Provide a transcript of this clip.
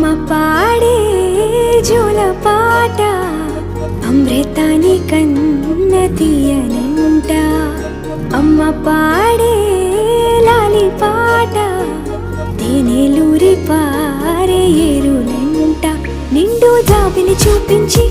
అమ్మ పాడే జోల పాట అమృతాని కన్న తీయనంట. అమ్మ పాడే లాలి పాట తేనెలూరి పారే ఏరులంట. నిండు జాబిలి చూపించి